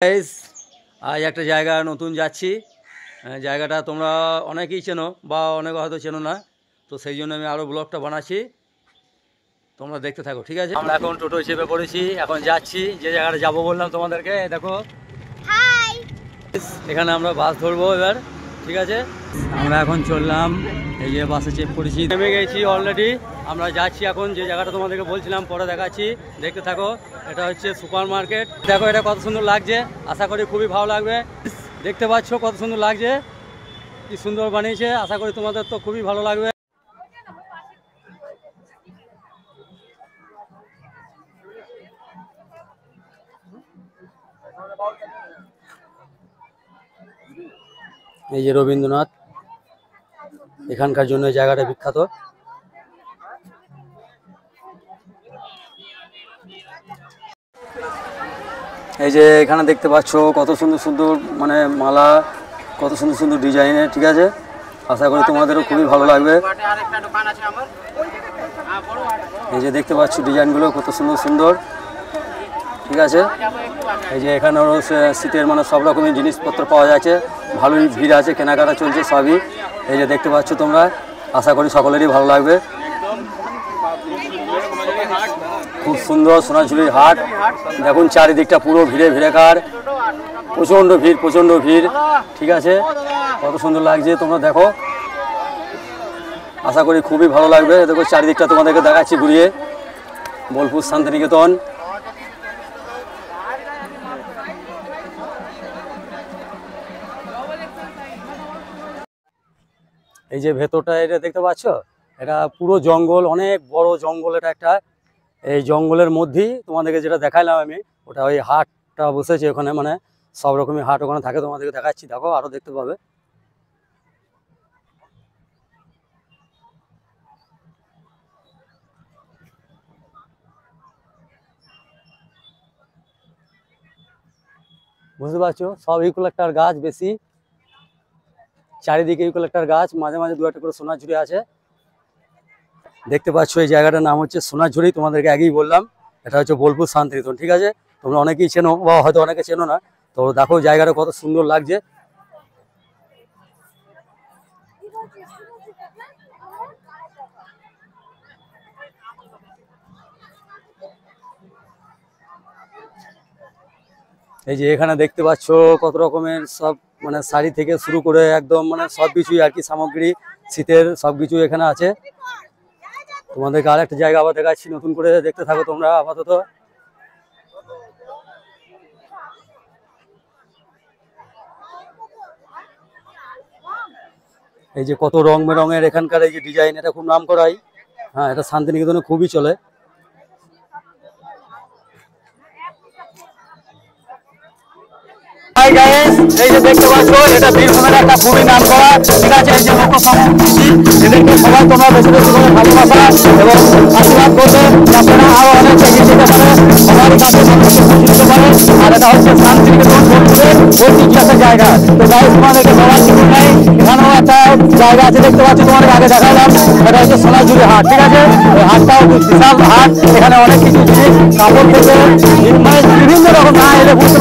Guys আজ একটা জায়গা নতুন যাচ্ছি। জায়গাটা তোমরা অনেকেই চেনো বা অনেকে হয়তো চেনো না, তো সেই জন্য আমি আরও ব্লগটা বানাচ্ছি, তোমরা দেখতে থাকো। ঠিক আছে, আমরা এখন টোটো চেপে পড়েছি, এখন যাচ্ছি যে জায়গাটা যাবো বললাম তোমাদেরকে। দেখো এখানে আমরা বাস ধরবো এবার। ঠিক আছে, আমরা এখন চললাম, এই যে বাসে চেপ করেছি, নেমে গেছি অলরেডি। আমরা যাচ্ছি এখন যে জায়গাটা তোমাদেরকে বলছিলাম, পরে দেখাচ্ছি, দেখতে থাকো। এটা হচ্ছে সুপার মার্কেট। দেখো এটা কত সুন্দর লাগছে, আশা করি খুবই ভালো লাগবে। দেখতে পাচ্ছ কত সুন্দর লাগছে, কি সুন্দর বানিয়েছে, আশা করি তোমাদের তো খুবই ভালো লাগবে। এই যে রবীন্দ্রনাথ, এখানকার জন্য এই জায়গাটা বিখ্যাত। এই যে এখানে দেখতে পাচ্ছ কত সুন্দর সুন্দর মানে মালা, কত সুন্দর সুন্দর ডিজাইনের। ঠিক আছে, আশা করি তোমাদেরও খুবই ভালো লাগবে। এই যে দেখতে পাচ্ছ ডিজাইনগুলো কত সুন্দর সুন্দর। ঠিক আছে, এই যে এখানেও শীতের মানে সব রকমের জিনিসপত্র পাওয়া যাচ্ছে, ভালোই ভিড় আছে, কেনাকাটা চলছে সবই। এই যে দেখতে পাচ্ছ তোমরা, আশা করি সকলেরই ভালো লাগবে। খুব সুন্দর সোনাঝুরির হাট, দেখুন চারিদিকটা পুরো ভিড়ে ভিড়েকার, প্রচণ্ড ভিড় প্রচণ্ড ভিড়। ঠিক আছে, কত সুন্দর লাগছে, তোমরা দেখো, আশা করি খুবই ভালো লাগবে। দেখো চারিদিকটা তোমাদেরকে দেখাচ্ছি ঘুরিয়ে, বোলপুর শান্তিনিকেতন। এই যে ভেতরটা এটা দেখতে পাচ্ছ, এটা পুরো জঙ্গল, অনেক বড় জঙ্গল এটা একটা। এই জঙ্গলের মধ্যেই তোমাদেরকে যেটা দেখাইলাম আমি, ওটা ওই হাটটা বসেছে ওখানে, মানে সব রকমের হাট ওখানে থাকে, তোমাদেরকে দেখাচ্ছি, দেখো আরো দেখতে পাবে। বুঝতে পারছো, সব ইউক্যালিপটাস গাছ বেশি, চারিদিকে ইউক্যালিপটাস গাছ, মাঝে মাঝে দু একটা করে সোনাঝুরি আছে। দেখতে পাচ্ছ এই জায়গাটার নাম হচ্ছে সোনাঝুরি, তোমাদেরকে আগেই বললাম, এটা হচ্ছে বোলপুর শান্তিনিকেতন। ঠিক আছে, তোমরা অনেকেই চেনো বা হয়তো অনেকে চেনো না, তো দেখো জায়গাটা কত সুন্দর লাগছে। এই যে এখানে দেখতে পাচ্ছ কত রকমের সব মানে শাড়ি থেকে শুরু করে একদম মানে সব কিছুই আর কি সামগ্রী, শীতের সব কিছু এখানে আছে। তোমাদেরকে আর একটা জায়গা আবার দেখাচ্ছি নতুন করে, দেখতে থাকো তোমরা আপাতত। এই যে কত রং বেরঙের এখানকার এই যে ডিজাইন, এটা খুব নাম করাই। হ্যাঁ, এটা শান্তিনিকেতনে খুবই চলে। এই যে দেখতে পাচ্ছ, এটা বীরভূমের একটা খুবই নাম করা। ঠিক আছে, এই যে লোক সংস্কৃতি, এদেরকে সবাই তোমরা বেশি বেশি করে ভালোবাসা এবং আশীর্বাদ করবে, আপনারা আরো অনেক এগিয়ে যেতে পারে, সবার কাছে মানুষকে পৌঁছে দিতে পারে। আর এটা হচ্ছে শান্তিনিকেতন বোলপুরের ঐতিহ্য একটা জায়গা। তো যাই তোমাদেরকে সবার কিছু নেই, এখানেও একটা জায়গা আছে দেখতে পাচ্ছি, তোমাদের আগে দেখালাম, এটা হচ্ছে সোনাঝুরি হাট। ঠিক আছে, ওই হাটটাও বিশাল হাট, এখানে অনেক কিছু জিনিস, কাপড় থেকে মানে বিভিন্ন রকম না এলে বুঝতে